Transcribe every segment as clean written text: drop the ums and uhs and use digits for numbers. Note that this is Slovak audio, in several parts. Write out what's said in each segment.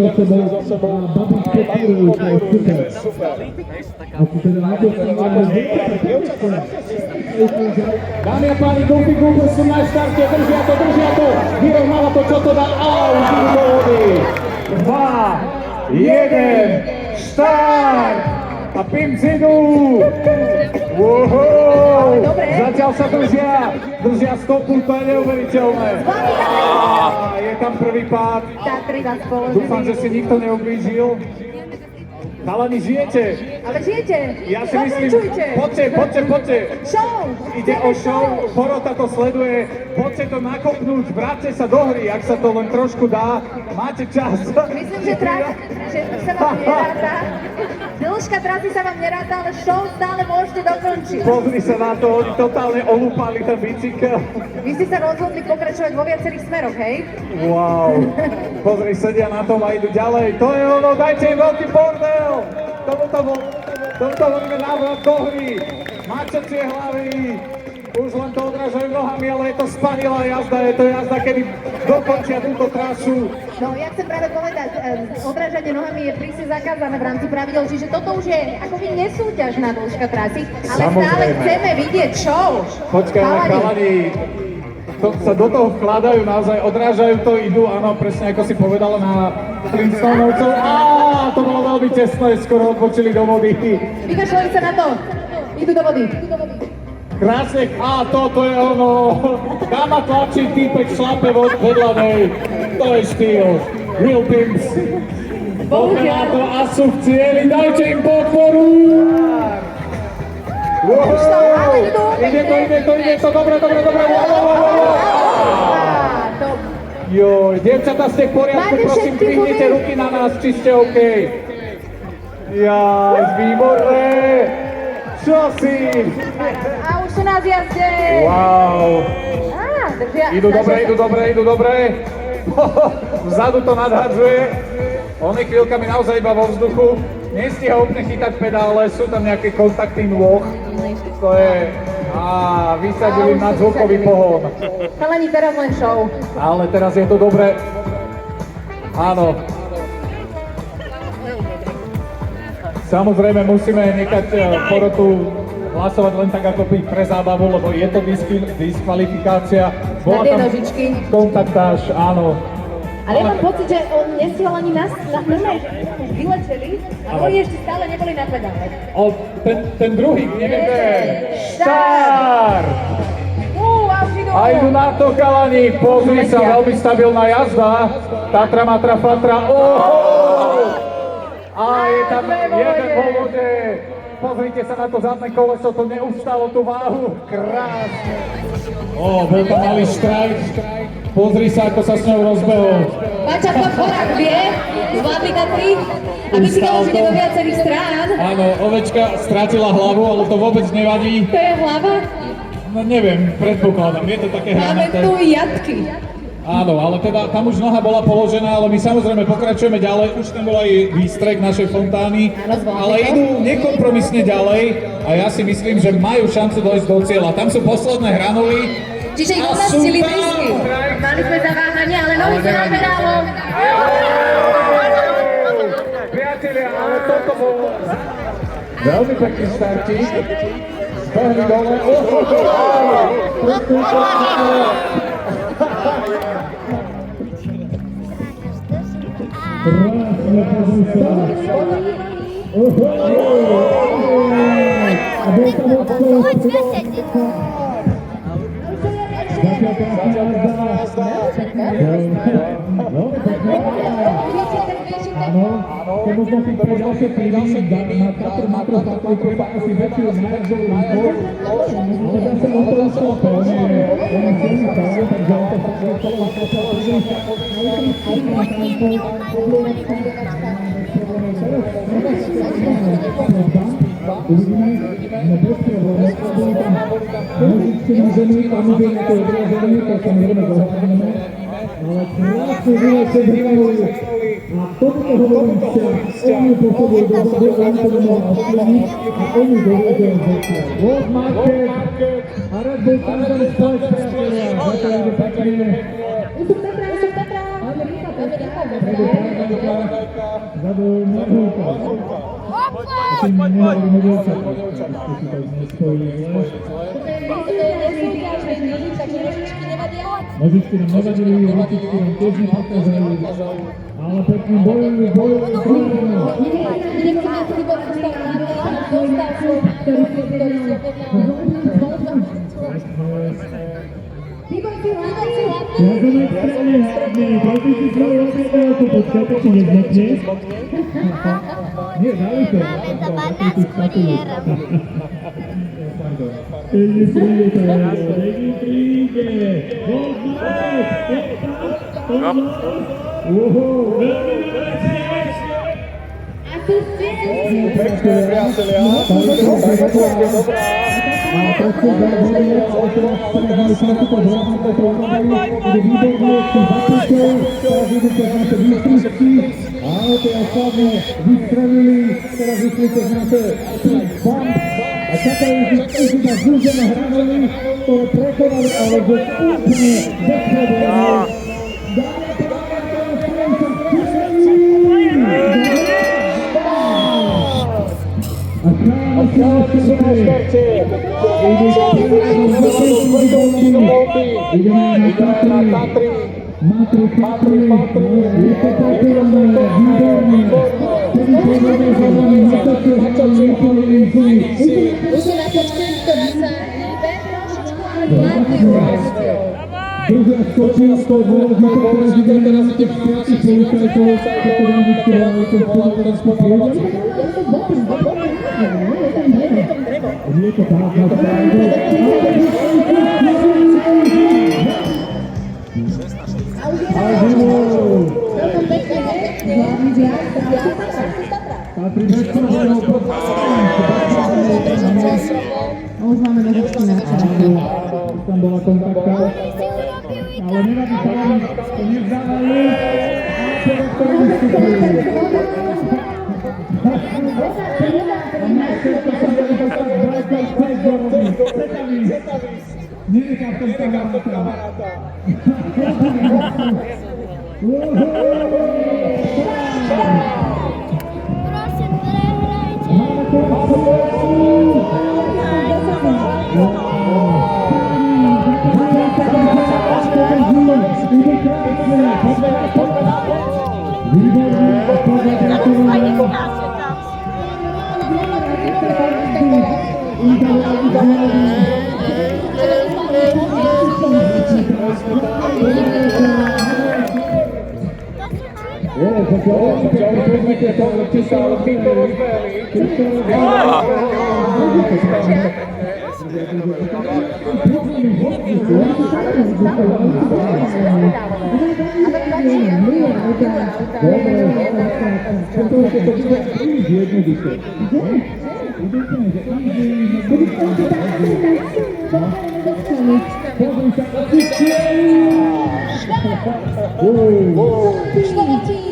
za sebou babičke Týru, to je super. A tu teda dámy a páni, Goofy Goofy sú na štarte, držia to, vyrovnáva to, čo to dá, už idú do vody. 2, 1, štart! A Pimps idú! Zatiaľ sa držia stopu, to je neuveriteľné. Je tam prvý pád. Dúfam, že si nikto neublížil. Chalani, žijete? Ale žijete? Ja si myslím, poďte. Show! Ide o show, porota to sleduje, poďte to nakopnúť, vráťte sa do hry, ak sa to len trošku dá, máte čas. Myslím, že sa vám neráta. Dĺžka trasy sa vám neráta, ale show stále môžete dokončiť. Pozri sa na to, oni totálne olúpali ten bicykel. Vy ste sa rozhodli pokračovať vo viacerých smeroch, hej? Wow, pozri, sedia na tom a idú ďalej, to je ono, dajte im veľký bordel! Tomuto volíme návrat do hry, mačacie hlavy, už len to odrážajú nohami, ale je to spanilá jazda, je to jazda, kedy dokončia túto trasu. No, ja chcem práve povedať, odrážanie nohami je prísne zakázané v rámci pravidel, čiže toto už je akoby nesúťažná dĺžka trasy, ale stále chceme vidieť show. Počkaj, ale chalani, sa do toho vkladajú, naozaj odrážajú to, idú, áno, presne ako si povedala na Flintstonovcov. To bolo veľmi tesné, skoro odbočili do vody. Vykašľali sa na to, idú do vody. Krásne, toto je ono, dáma tlačí, týpek šlape vedľa nej, to je štýl, real Pimps. Poďme na to a sú v cieli, dajte im podporu! Ide to, dobre. Joj, dievčatá, ste v poriadku, prosím, dvihnite ruky na nás, či ste OK. Jaj, výborné! Čo si? A už sú na zjazde! Wow! Idú dobre. Vzadu to nadhadzuje. On je chvíľkami naozaj iba vo vzduchu. Nestíha úplne chytať pedále, sú tam nejaké kontakty nôh. To je... vysadili na zvukový pohon. Chalani, teraz len show. Ale teraz je to dobré. Áno. Samozrejme musíme nechať porotu hlasovať len tak ako pre zábavu, lebo je to diskvalifikácia. Bola tam kontaktáž, áno. Ale ja mám pocit, že on nestihol ani nás vyleteli a oni ešte stále neboli na pedále. Ten druhý, neviem. Štart! A idú na to, chalani, pozri sa, veľmi stabilná jazda. Tatra, Matra, Fatra, A je tam jeden vo vode. Pozrite sa na to zadné koleso, to neustalo tú váhu. Krásne. Bol tam malý štrajk. Pozri sa, ako sa s ňou rozbehol. Paťa Porák vie, zvládli Tatry a bicykel už ide do viacerých strán. Áno, ovečka strátila hlavu, ale to vôbec nevadí. To je hlava? No neviem, predpokladám, je to také hranaté. Máme tu jatky. Áno, ale teda tam už noha bola položená, ale my samozrejme pokračujeme ďalej. Už tam bol aj výstrek našej fontány, ale idú nekompromisne ďalej a ja si myslím, že majú šancu dojsť do cieľa. Tam sú posledné hranuly. Čiže ich umastili blízky. Mali sme zaváhanie, ale nohy sa nám pedalo. Priatelia, ale toto bol veľmi pekný štartík. Zbehli dole. Krásne pozícia. A bol tam odskôr. Zatiaľ jazda. Áno, keď možno si pre ďalšie týmy na Tatr, Matro, Tatr, treba asi väčšiu manažovú rýchlosť, ale zase on to rozklope, on je silný talent, takže on to fakt celé uvidíme, no bez problémov, boli tam muzičky ženy, tam bude nejaké odraženie, to samozrejme zohľadneme, ale krásne vylečie brývajú a tomuto hovorím vzťah, oni posúvajú do zadu, oni to nemohli ovplyvniť a oni dovedia veci. World Market a Red Bull Tanzan Sport, priatelia, zatiaľ ide pekne. Usúb Tatra! Vzadu Marhulka. A tým nehovorím o dievčatách, aby ste si to nespojili zle. Nožičky nám nevadili, ručičky nám tiež nepokázali, ale pekný bojujú. Jazomek strany hradný, proti si svoju objednávku, počkajte, či nezmokne. Nie, dali to. To banáč kuriér. Pekne príde, pekne príde. Pekne, priatelia. A trošku závodí, ale teraz prehnali šanku, zrovnako to ukávajú, kde výborne sú zapíšťou, teraz vidíte naše výstřičky, áno, to je slavne vystrelili, teraz vystrelite z naše bam, a čakajú, že už iba zúžené hranili, ktoré prekonali, ale že úplne bezproblémov. A krásne sú na štarte. Ideme na Tatry. Matry, je to popírané, výborné. Prvý povedal zároveň natočil, vypolili zlý. Už je natočený, to sa hýbe trošičku, ale vládne. Druhý skočil z toho dôležitého prezidenta, teraz je tých piatich policajtov, ktoré nám vyšťovali ten spoločenský príled. Nie je to tak, na pravdu. A živou! Patrí bezproblémov pod Už máme nožičky na čele. tam bola kontakta. Ale nevadí sa len, to nevzdávajú. A teraz to vystupujú. Nenechá v tom kamaráta. Prosím,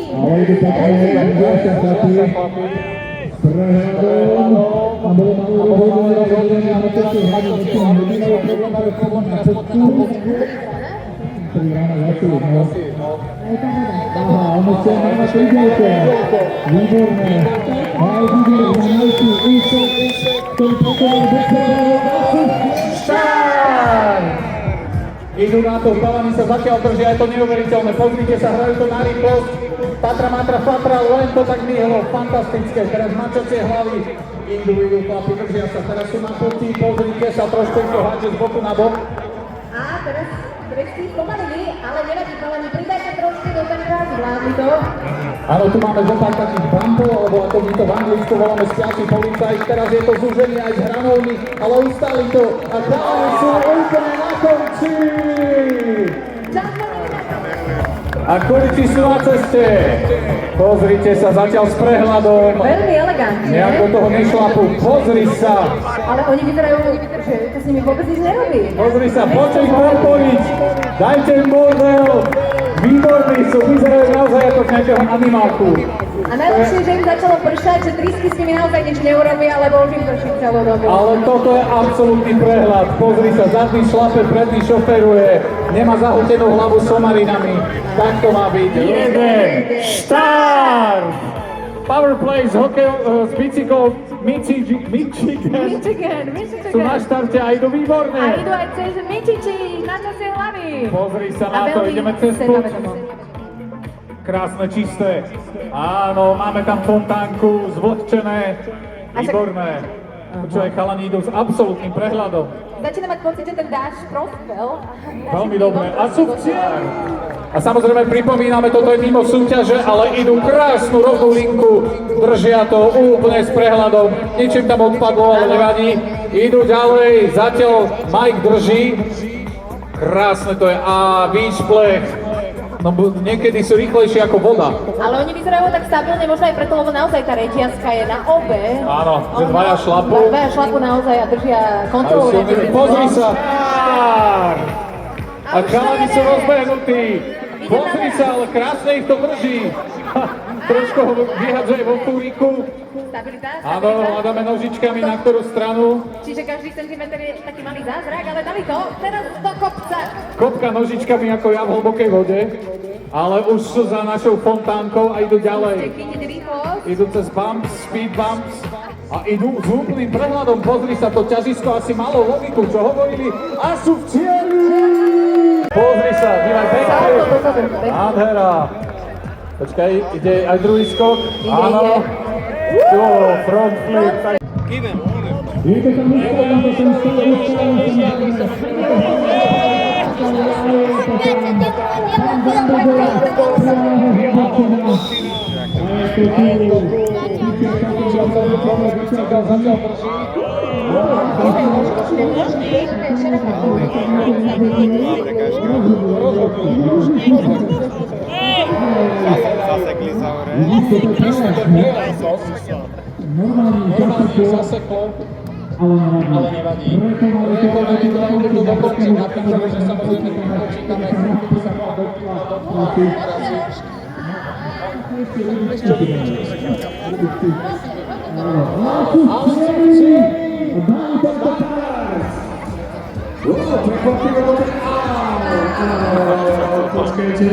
prehrajte. Ale ide pekne, ďalšia Tatry. Prehľadom. Tam bolo malú rozhodnú rozhodnenie na ceste hľadu do toho nebývajú problém na cestu. Ktorý ráno začali, no. Aha, ono chce na naše idielke. Výborné. Aj vidieť na najsi úsek, ktorý pokoval bezproblémov. Štart! Idú na to, chalani sa zatiaľ držia, je to neuveriteľné. Pozrite sa, hrajú to na rýchlosť. Tatra, len to tak myhlo, fantastické. Teraz mačacie hlavy. Idú, chlapi, držia sa. Teraz sú na poti, pozrite sa, trošku ich to hádže z boku na bok. A teraz si spomalili, ale nevadí, chalani, pridajte trošku do tempa, zvládli to. Áno, tu máme zo pár takých bumpov, alebo ako my to v Anglicku voláme spiaci policajt. Teraz je to zúženie aj s hranolmi, ale ustali to a chalani sú úplne na konci. A kulici sú na ceste. Pozrite sa zatiaľ s prehľadom. Veľmi elegantne. Nejak do toho nešlapú. Pozri sa. Ale oni vyzerajú, že to s nimi vôbec nič nerobí. Pozri sa, poďte ich podporiť. Dajte im bordel. Výborní sú, vyzerajú naozaj ako z nejakého animáku. A najlepšie, že im začalo pršať, že trysky s nimi naozaj nič neurobia, lebo už im prší celú dobu. Ale toto je absolútny prehľad. Pozri sa, zadný šlape, predný šoferuje. Nemá zahltenú hlavu somarinami. Tak to má byť. Jeden, štart! power play z hokejom, s bicyklom Michigan. Michigan. Sú na štarte a idú výborne. A idú aj cez Michiči, na čase hlavy. Pozri sa A na to, veľmi ideme cez púd. sebavedomo. Krásne, čisté. Áno, máme tam fontánku, zvlhčené, výborné. Počúvaj, chalani idú s absolútnym prehľadom. Začína mať pocit, že ten dáš prospel. Veľmi dobre. A sú v cieli. A samozrejme pripomíname, toto je mimo súťaže, ale idú krásnu rovnú linku, držia to úplne s prehľadom. Niečím tam odpadlo, ale nevadí. Idú ďalej, zatiaľ Mike drží. Krásne to je. A výšplech. No niekedy sú rýchlejšie ako voda. Ale oni vyzerajú tak stabilne, možno aj preto, lebo naozaj tá reťazka je na obe. Áno, že dvaja šlapu. Dvaja šlapu naozaj a držia kontrolu. Pozri sa! A chalani sú rozbehnutí. Pozri sa, ale krásne ich to drží. Trošku ho vyhadzuje vo fúriku. Stabilita. Áno, hľadáme nožičkami na ktorú stranu. Čiže každý centimetr je taký malý zázrak, ale dali to teraz do kopca. Kopka nožičkami ako ja v hlbokej vode. Ale už sú za našou fontánkou a idú ďalej. Chytiť rýchlosť. Idú cez bumps, speed bumps. A idú s úplným prehľadom. Pozri sa, to ťažisko asi malo logiku, čo hovorili. A sú v cieli! Pozri sa, dívaj, pekne. Nádhera. Počkaj, ide aj druhý skok. Áno. Jo, front flip. Je to tam ustawione, to Zasekli sa hore. Normálne zaseklo, ale nevadí. Prekonali to, idú do konca, napríklad, že samozrejme počítame, keby sa mohla dotkla. Počkajte,